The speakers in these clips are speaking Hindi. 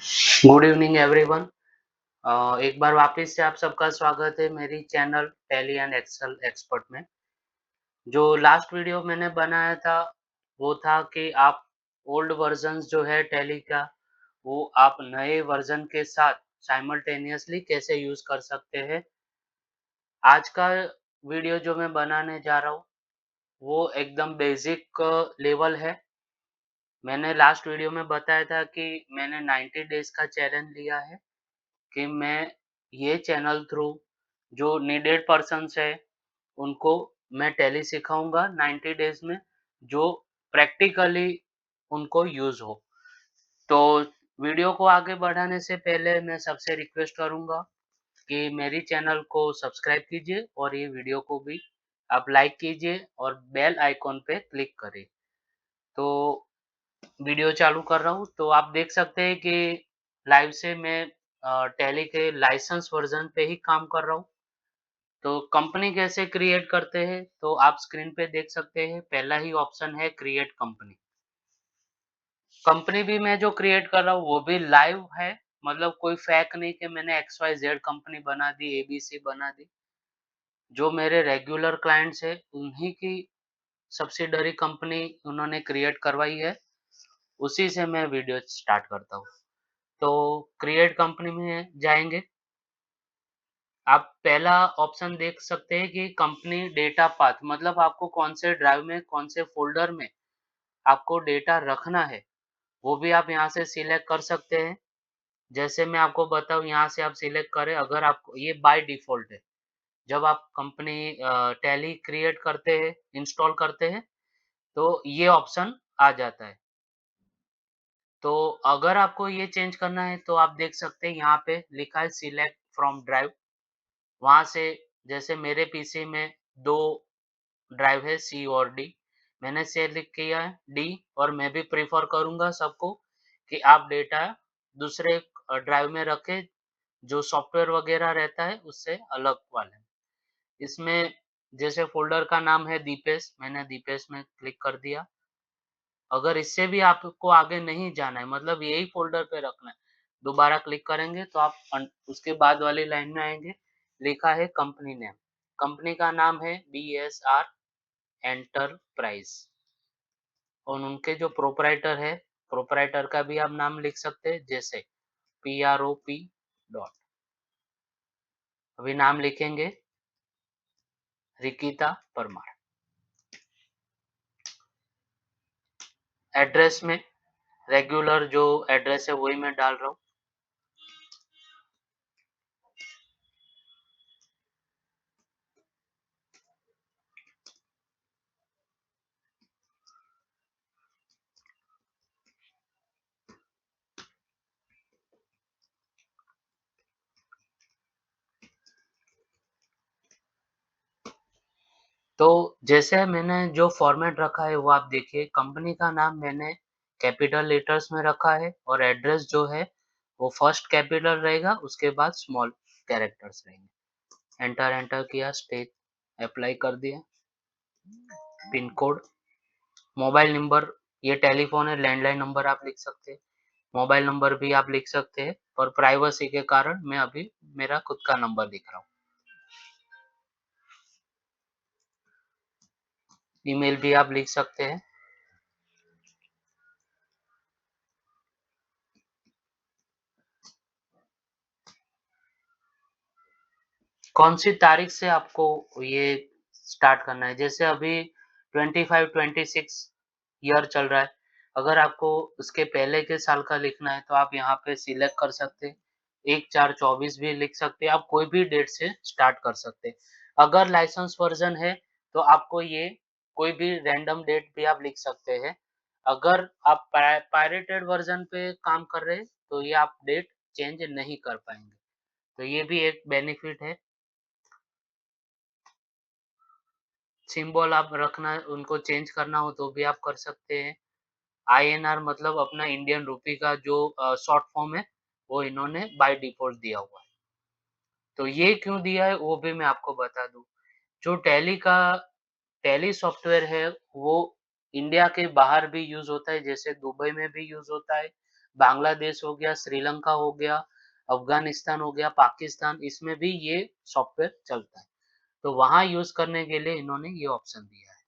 Good evening everyone. एक बार वापस से आप सबका स्वागत है मेरी channel Tally and Excel expert में। जो लास्ट वीडियो मैंने बनाया था वो था कि आप ओल्ड वर्जन्स जो है टैली का वो आप नए वर्जन के साथ साइमल्टेनियसली कैसे यूज कर सकते हैं। आज का वीडियो जो मैं बनाने जा रहा हूँ वो एकदम बेसिक लेवल है। मैंने लास्ट वीडियो में बताया था कि मैंने 90 डेज का चैलेंज लिया है कि मैं ये चैनल थ्रू जो नीडेड पर्सन्स है उनको मैं टैली सिखाऊंगा 90 डेज में, जो प्रैक्टिकली उनको यूज हो। तो वीडियो को आगे बढ़ाने से पहले मैं सबसे रिक्वेस्ट करूंगा कि मेरी चैनल को सब्सक्राइब कीजिए और ये वीडियो को भी आप लाइक कीजिए और बेल आइकॉन पे क्लिक करें। तो वीडियो चालू कर रहा हूँ तो आप देख सकते हैं कि लाइव से मैं टैली के लाइसेंस वर्जन पे ही काम कर रहा हूँ। तो कंपनी कैसे क्रिएट करते हैं तो आप स्क्रीन पे देख सकते हैं, पहला ही ऑप्शन है क्रिएट कंपनी। कंपनी भी मैं जो क्रिएट कर रहा हूँ वो भी लाइव है, मतलब कोई फेक नहीं कि मैंने एक्स वाई जेड कंपनी बना दी, एबीसी बना दी। जो मेरे रेगुलर क्लाइंट्स है उन्हीं की सब्सिडरी कंपनी उन्होंने क्रिएट करवाई है, उसी से मैं वीडियो स्टार्ट करता हूँ। तो क्रिएट कंपनी में जाएंगे, आप पहला ऑप्शन देख सकते हैं कि कंपनी डेटा पाथ, मतलब आपको कौन से ड्राइव में कौन से फोल्डर में आपको डेटा रखना है वो भी आप यहाँ से सिलेक्ट कर सकते हैं। जैसे मैं आपको बताऊँ, यहाँ से आप सिलेक्ट करें, अगर आपको ये बाय डिफॉल्ट है, जब आप कंपनी टैली क्रिएट करते हैं, इंस्टॉल करते हैं तो ये ऑप्शन आ जाता है। तो अगर आपको ये चेंज करना है तो आप देख सकते हैं यहाँ पे लिखा है सिलेक्ट फ्रॉम ड्राइव। वहाँ से जैसे मेरे पीसी में 2 ड्राइव है सी और डी, मैंने सेलेक्ट किया है डी, और मैं भी प्रेफ़र करूँगा सबको कि आप डेटा दूसरे ड्राइव में रखें, जो सॉफ्टवेयर वगैरह रहता है उससे अलग वाले। इसमें जैसे फ़ोल्डर का नाम है दीपेश, मैंने दीपेश में क्लिक कर दिया। अगर इससे भी आपको आगे नहीं जाना है, मतलब यही फ़ोल्डर पे रखना है, दोबारा क्लिक करेंगे तो आप उसके बाद वाली लाइन में आएँगे, लिखा है कंपनी नेम। कंपनी का नाम है बीएसआर एंटरप्राइज़, और उनके जो प्रोप्राइटर है, प्रोप्राइटर का भी आप नाम लिख सकते हैं, जैसे PROP डॉट, अभी नाम लिखेंगे रिकिता परमार। एड्रेस में रेगुलर जो एड्रेस है वही मैं डाल रहा हूँ। तो जैसे मैंने जो फॉर्मेट रखा है वो आप देखिए, कंपनी का नाम मैंने कैपिटल लेटर्स में रखा है और एड्रेस जो है वो फर्स्ट कैपिटल रहेगा, उसके बाद स्मॉल कैरेक्टर्स रहेंगे। एंटर एंटर किया, स्टेट अप्लाई कर दिया, पिन कोड, मोबाइल नंबर, ये टेलीफोन है, लैंडलाइन नंबर आप लिख सकते हैं, मोबाइल नंबर भी आप लिख सकते हैं, और प्राइवेसी के कारण मैं अभी मेरा खुद का नंबर लिख रहा हूँ। ईमेल भी आप लिख सकते हैं। कौन सी तारीख से आपको ये स्टार्ट करना है, जैसे अभी 25-26 ईयर चल रहा है, अगर आपको उसके पहले के साल का लिखना है तो आप यहाँ पे सिलेक्ट कर सकते हैं, 1/4/24 भी लिख सकते हैं, आप कोई भी डेट से स्टार्ट कर सकते हैं। अगर लाइसेंस वर्जन है तो आपको ये कोई भी रैंडम डेट भी आप लिख सकते हैं। अगर आप पायरेटेड वर्जन पे काम कर रहे हैं तो ये आप डेट चेंज नहीं कर पाएंगे, तो ये भी एक बेनिफिट है। सिंबल आप रखना उनको चेंज करना हो तो भी आप कर सकते हैं। आईएनआर मतलब अपना इंडियन रूपी का जो शॉर्ट फॉर्म है वो इन्होंने बाय डिफ़ॉल्ट दिया हुआ है। तो ये क्यों दिया है वो भी मैं आपको बता दूँ। जो टैली सॉफ्टवेयर है वो इंडिया के बाहर भी यूज़ होता है, जैसे दुबई में भी यूज़ होता है, बांग्लादेश हो गया, श्रीलंका हो गया, अफ़गानिस्तान हो गया, पाकिस्तान, इसमें भी ये सॉफ्टवेयर चलता है। तो वहाँ यूज़ करने के लिए इन्होंने ये ऑप्शन दिया है।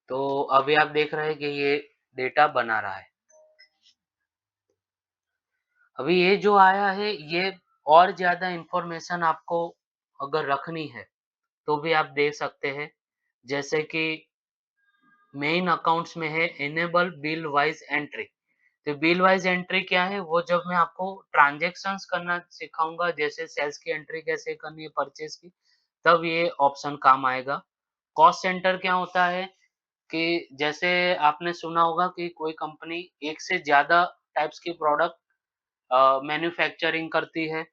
तो अभी आप देख रहे हैं कि ये डेटा बना रहा है। अभी ये जो आया है, ये और ज़्यादा इन्फॉर्मेशन आपको अगर रखनी है, तो भी आप दे सकते हैं। जैसे कि मेन अकाउंट्स में है इनेबल बिल वाइज़ एंट्री। तो बिल वाइज़ एंट्री क्या है? वो जब मैं आपको ट्रांज़ैक्शंस करना सिखाऊँगा, जैसे सेल्स की एंट्री कैसे करनी है, परचेज़ की, तब ये ऑप्शन काम आएगा। कॉस्ट सेंटर क्या होता है कि जैसे आपने सुना होगा कि कोई कंपनी एक से ज़्यादा टाइप्स की प्रोडक्ट मैन्युफैक्चरिंग करती है,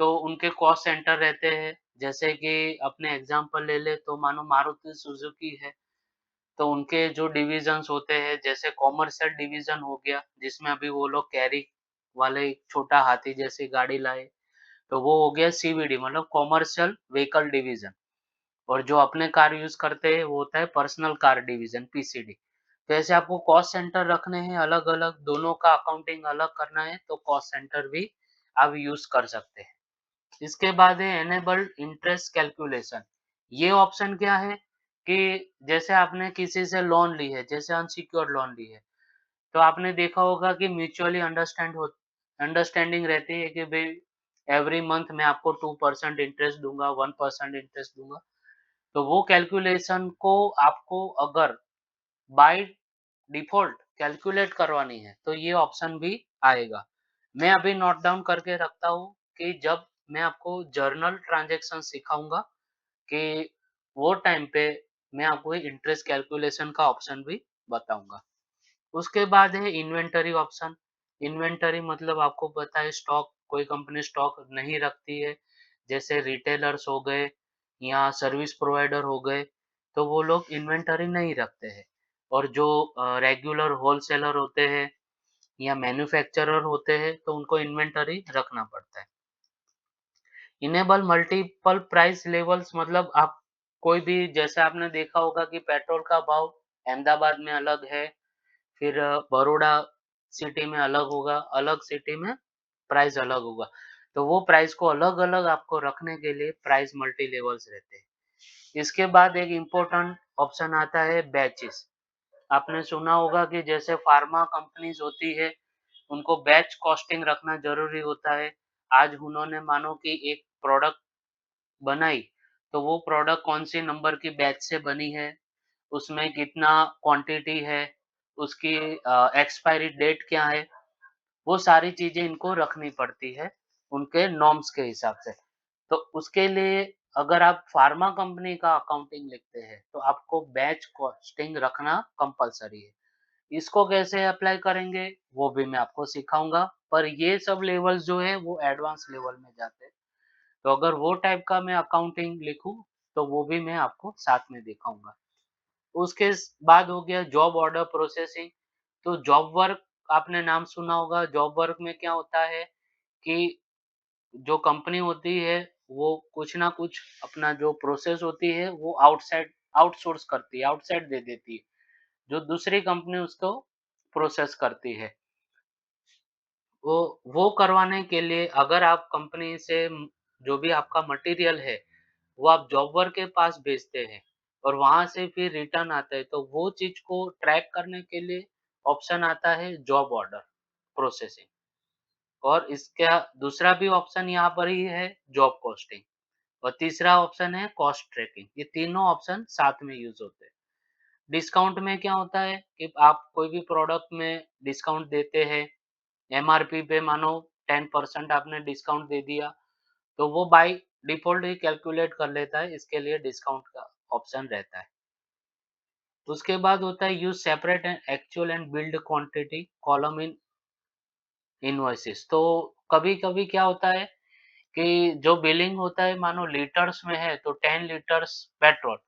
तो उनके कॉस्ट सेंटर रहते हैं। जैसे कि अपने एग्ज़ाम्पल ले लें तो मानो मारुति सुज़ुकी है, तो उनके जो डिविज़न्स होते हैं, जैसे कॉमर्शियल डिवीज़न हो गया, जिसमें अभी वो लोग कैरी वाले एक छोटा हाथी जैसी गाड़ी लाए, तो वो हो गया सीवीडी मतलब कॉमर्शियल व्हीकल डिवीज़न। और जो अपने कार यूज़ करते हैं, वो होता है पर्सनल कार डिवीज़न पीसीडी। तो ऐसे आपको कॉस्ट सेंटर रखने हैं अलग-अलग, दोनों का अकाउंटिंग अलग करना है, तो कॉस्ट सेंटर भी आप यूज़ कर सकते हैं। इसके बाद है इनेबल्ड इंटरेस्ट कैलकुलेशन। ये ऑप्शन क्या है कि जैसे आपने किसी से लोन ली है, जैसे अनसिक्योर्ड लोन ली है, तो आपने देखा होगा कि म्यूचुअली अंडरस्टैंडिंग रहती है कि भई एवरी मंथ मैं आपको 2% इंटरेस्ट दूँगा, 1% इंटरेस्ट दूँगा। तो वो कैलकुलेशन को आपको अगर बाय डिफ़ॉल्ट कैलकुलेट करवानी है, तो ये ऑप्शन भी आएगा। मैं अभी नोट डाउन करके रखता हूँ कि जब मैं आपको जर्नल ट्रांज़ैक्शन सिखाऊँगा कि वो टाइम पे मैं आपको इंटरेस्ट कैलकुलेशन का ऑप्शन भी बताऊँगा। उसके बाद है इन्वेंटरी ऑप्शन। इन्वेंटरी मतलब आपको पता है स्टॉक, कोई कंपनी स्टॉक नहीं रखती है, जैसे रिटेलर्स हो गए या सर्विस प्रोवाइडर हो गए, तो वो लोग इन्वेंटरी नहीं रखते हैं। और जो रेगुलर होलसेलर होते हैं या मैन्युफैक्चरर होते हैं, तो उनको इन्वेंटरी रखना पड़ता है। इनेबल मल्टीपल प्राइस लेवल्स मतलब आप कोई भी, जैसे आपने देखा होगा कि पेट्रोल का भाव अहमदाबाद में अलग है, फिर बड़ौदा सिटी में अलग होगा, अलग सिटी में प्राइस अलग होगा। तो वो प्राइस को अलग-अलग आपको रखने के लिए प्राइस मल्टी लेवल्स रहते हैं। इसके बाद एक इम्पोर्टेंट ऑप्शन आता है बैचेस। आपने सुना होगा कि जैसे फार्मा कंपनीज़ होती है, उनको बैच कॉस्टिंग रखना ज़रूरी होता है। आज उन्होंने मानो कि एक प्रोडक्ट बनाई, तो वो प्रोडक्ट कौन-सी नंबर की बैच से बनी है, उसमें कितना क्वांटिटी है, उसकी एक्सपायरी डेट क्या है, वो सारी चीज़ें इनको रखनी पड़ती है, उनके नॉर्म्स के हिसाब से। तो उसके लिए अगर आप फार्मा कंपनी का अकाउंटिंग लिखते हैं, तो आपको बैच कॉस्टिंग रखना कंपल्सरी है। इसको कैसे अप्लाई करेंगे, वो भी मैं आपको सिखाऊँगा, पर ये सब लेवल्स जो है, वो एडवांस लेवल में जाते हैं। तो अगर वो टाइप का मैं अकाउंटिंग लिखूँ, तो वो भी मैं आपको साथ में दिखाऊँगा। उसके बाद हो गया जॉब ऑर्डर प्रोसेसिंग। तो जॉब वर्क आपने नाम सुना होगा। जॉब वर्क में क्या होता है कि जो कंपनी होती है, वो कुछ ना कुछ अपना जो प्रोसेस होती है, वो आउटसोर्स करती है, आउटसाइड दे देती है, जो दूसरी कंपनी उसको प्रोसेस करती है। वो करवाने के लिए अगर आप कंपनी से जो भी आपका मटेरियल है, वो आप जॉबर के पास भेजते हैं और वहाँ से फिर रिटर्न आता है, तो वो चीज़ को ट्रैक करने के लिए ऑप्शन आता है जॉब ऑर्डर प्रोसेसिंग। और इसका दूसरा भी ऑप्शन यहाँ पर ही है जॉब कॉस्टिंग, और तीसरा ऑप्शन है कॉस्ट ट्रैकिंग। ये तीनों ऑप्शन साथ में यूज़ होते हैं। डिस्काउंट में क्या होता है कि आप कोई भी प्रोडक्ट में डिस्काउंट देते हैं, एमआरपी पे मानो 10% आपने डिस्काउंट दे दिया, तो वो बाय डिफ़ॉल्ट ही कैलकुलेट कर लेता है, इसके लिए डिस्काउंट का ऑप्शन रहता है। उसके बाद होता है use separate and actual and build quantity column in invoices. तो कभी-कभी क्या होता है कि जो बिलिंग होता है मानो लीटर्स में है, तो 10 लीटर्स पेट्रोल,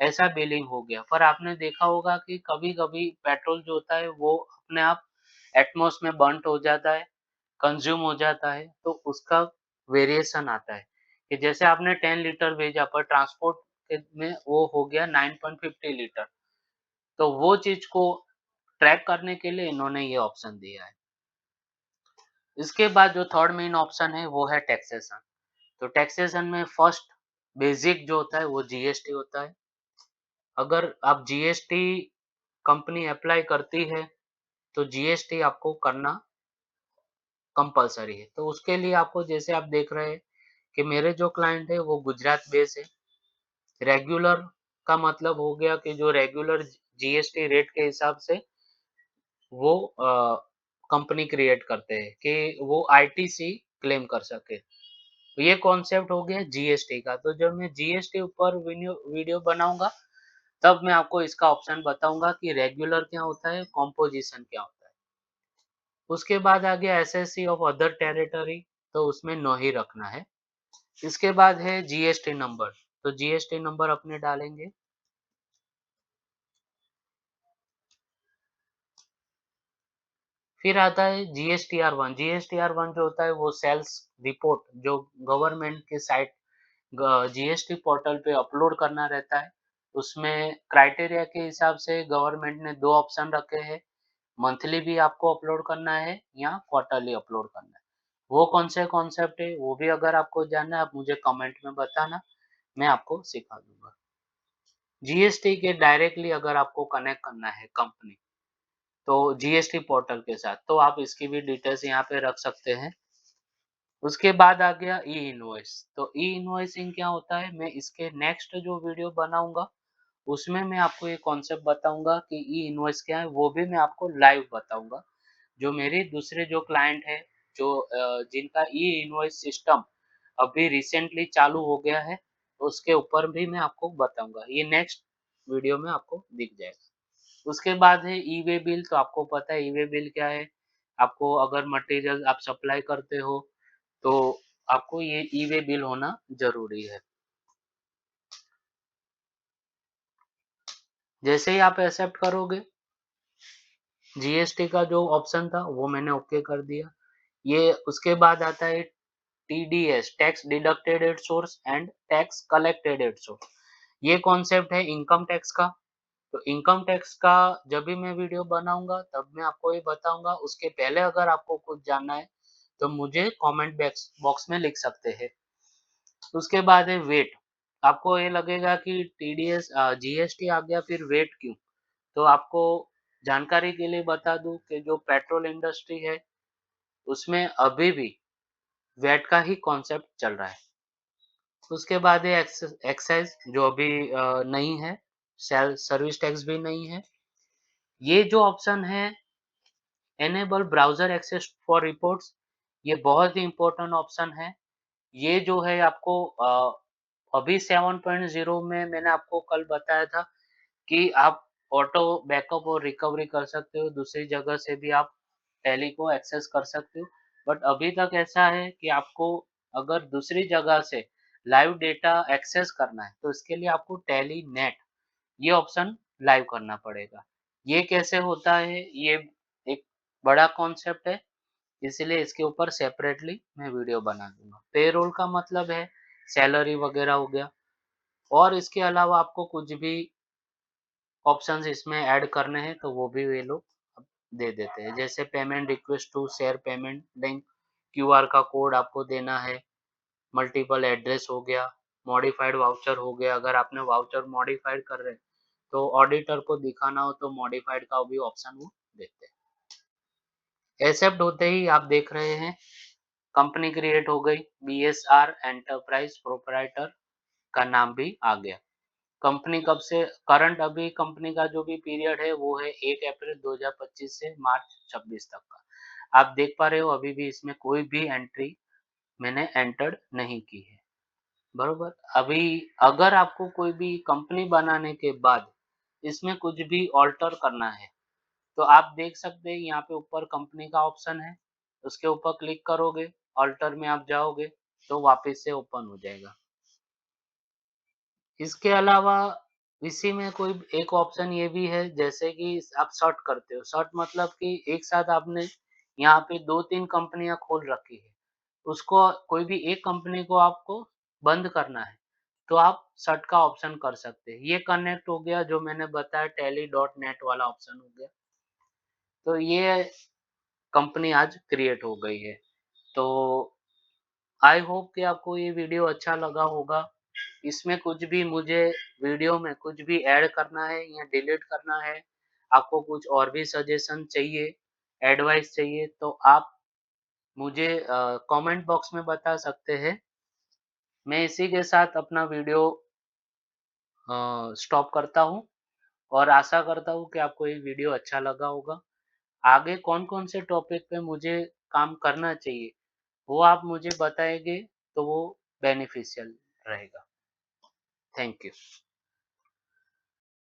ऐसा बिलिंग हो गया। पर आपने देखा होगा कि कभी-कभी पेट्रोल जो होता है वो अपने आप एटमॉस में बर्न्ट हो जाता है, कंज़्यूम हो जाता है, तो उसका वेरिएशन आता है, कि जैसे आपने 10 लीटर भेजा पर ट्रांसपोर्ट के में वो हो गया 9.50 लीटर। तो वो चीज़ को ट्रैक करने के लिए इन्होंने ये ऑप्शन दिया है। इसके बाद जो थर्ड मेन ऑप्शन है वो है टैक्सेशन। तो टैक्सेशन में फर्स्ट बेसिक जो होता है वो जीएसटी होता है। अगर आप जीएसटी कंपनी अप्लाई करती है तो जीएसटी आपको करना कंपल्सरी है। तो उसके लिए आपको जैसे आप देख रहे हैं कि मेरे जो क्लाइंट है वो गुजरात बेस है। रेगुलर का मतलब हो गया कि जो रेगुलर जीएसटी रेट के हिसाब से वो कंपनी क्रिएट करते हैं कि वो आईटीसी क्लेम कर सके। तो ये कॉन्सेप्ट हो गया जीएसटी का। तो जब मैं जीएसटी ऊपर वीडियो वीडियो बनाऊँगा, तब मैं आपको इसका ऑप्शन बताऊँगा कि रेगुलर क्या होता है, कंपोज़िशन क्या होता है। उसके बाद आ गया एसएससी ऑफ अदर टेरिटरी, तो उसमें नो ही रखना है। इसके बाद है जीएसटी नंबर, तो जीएसटी नंबर अपने डालेंगे। फिर आता है जीएसटीआर1। जीएसटीआर1 जो होता है वो सेल्स रिपोर्ट जो गवर्नमेंट के साइट जीएसटी पोर्टल पे अपलोड करना रहता है। उसमें क्राइटेरिया के हिसाब से गवर्नमेंट ने 2 ऑप्शन रखे हैं, मंथली भी आपको अपलोड करना है या क्वार्टरली अपलोड करना है। वो कौन से कॉन्सेप्ट है वो भी अगर आपको जानना है आप मुझे कमेंट में बताना, मैं आपको सिखा दूँगा। जीएसटी के डायरेक्टली अगर आपको कनेक्ट करना है कंपनी, तो जीएसटी पोर्टल के साथ, तो आप इसकी भी डिटेल्स यहाँ पे रख सकते हैं। उसके बाद आ गया ई-इनवॉइस। तो ई-इनवॉइसिंग क्या होता है, मैं इसके नेक्स्ट जो वीडियो बनाऊँगा, उसमें मैं आपको ये कॉन्सेप्ट बताऊँगा कि ई-इनवॉइस क्या है, वो भी मैं आपको लाइव बताऊँगा। जो मेरे दूसरे जो क्लाइंट हैं, जो जिनका ई-इनवॉइस सिस्टम अभी रिसेंटली चालू हो गया है, उसके ऊपर भी मैं आपको बताऊँगा। ये नेक्स्ट वीडियो में आपको दिख जाएगा। उसके बाद है ई-वे बिल। तो आपको पता है ई-वे बिल क्या है। आपको अगर मटेरियल आप सप्लाई करते हो, तो आपको ये ई-वे बिल होना ज़रूरी है। जैसे ही आप एक्सेप्ट करोगे, जीएसटी का जो ऑप्शन था वो मैंने ओके कर दिया। ये उसके बाद आता है TDS, tax deducted at source and tax collected at source. ये कॉन्सेप्ट है इनकम टैक्स का। तो इनकम टैक्स का जब भी मैं वीडियो बनाऊँगा तब मैं आपको ये बताऊँगा। उसके पहले अगर आपको कुछ जानना है तो मुझे कमेंट बॉक्स बॉक्स में लिख सकते हैं। उसके बाद है वेट। आपको ये लगेगा कि टीडीएस जीएसटी आ गया फिर वेट क्यों? तो आपको जानकारी के लिए बता दूँ कि जो पेट्रोल इंडस्ट्री है उसमें अभी भी वैट का ही कॉन्सेप्ट चल रहा है। उसके बाद है एक्साइज़ जो अभी नहीं है, सेल सर्विस टैक्स भी नहीं है। ये जो ऑप्शन है enable browser access for reports, ये बहुत ही इम्पोर्टेंट ऑप्शन है। ये जो है आपको अभी 7.0 में मैंने आपको कल बताया था कि आप ऑटो बैकअप और रिकवरी कर सकते हो, दूसरी जगह से भी आप टैली को एक्सेस कर सकते हो। बट अभी तक ऐसा है कि आपको अगर दूसरी जगह से लाइव डेटा एक्सेस करना है, तो इसके लिए आपको टैली नेट ये ऑप्शन लाइव करना पड़ेगा। ये कैसे होता है, ये एक बड़ा कॉन्सेप्ट है, इसीलिए इसके ऊपर सेपरेटली मैं वीडियो बना दूँगा। पेरोल का मतलब है सैलरी वगैरह हो गया। और इसके अलावा आपको कुछ भी ऑप्शंस इसमें ऐड करने हैं तो वो भी ये लोग दे देते हैं। जैसे payment request to share payment link, QR का कोड आपको देना है, मल्टीपल एड्रेस हो गया, मॉडिफाइड वाउचर हो गया। अगर आपने वाउचर मॉडिफाइड कर रहे हैं तो ऑडिटर को दिखाना हो तो मॉडिफाइड का भी ऑप्शन वो देते हैं। एक्सेप्ट होते ही आप देख रहे हैं कंपनी क्रिएट हो गई, बीएसआर एंटरप्राइज प्रोप्राइटर का नाम भी आ गया। कंपनी कब से करंट अभी कंपनी का जो भी पीरियड है वो है 1 अप्रैल 2025 से मार्च 26 तक का। आप देख पा रहे हो अभी भी इसमें कोई भी एंट्री मैंने एंटर्ड नहीं की है, बरोबर? अभी अगर आपको कोई भी कंपनी बनाने के बाद इसमें कुछ भी ऑल्टर करना है, तो आप देख सकते हैं यहाँ पे ऊपर कंपनी का ऑप्शन है, उसके ऊपर क्लिक करोगे, ऑल्टर में आप जाओगे, तो वापस से ओपन हो जाएगा। इसके अलावा इसी में कोई एक ऑप्शन ये भी है जैसे कि आप सर्च करते हो, सर्च मतलब कि एक साथ आपने यहाँ पे 2-3 कंपनियाँ खोल रखी है, उसको कोई भी एक कंपनी को आपको बंद करना है, तो आप सर्च का ऑप्शन कर सकते हैं। ये कनेक्ट हो गया जो मैंने बताया टैली डॉट नेट वाला ऑप्शन हो गया। तो ये कंपनी आज क्रिएट हो गई है। तो आई होप कि आपको ये वीडियो अच्छा लगा होगा। इसमें कुछ भी मुझे वीडियो में कुछ भी ऐड करना है या डिलीट करना है, आपको कुछ और भी सजेशन चाहिए, एडवाइस चाहिए तो आप मुझे कमेंट बॉक्स में बता सकते हैं। मैं इसी के साथ अपना वीडियो स्टॉप करता हूँ और आशा करता हूँ कि आपको ये वीडियो अच्छा लगा होगा। आगे कौन-कौन से टॉपिक पे मुझे काम करना चाहिए, वो आप मुझे बताएँगे तो वो बेनिफिशियल रहेगा। Thank you.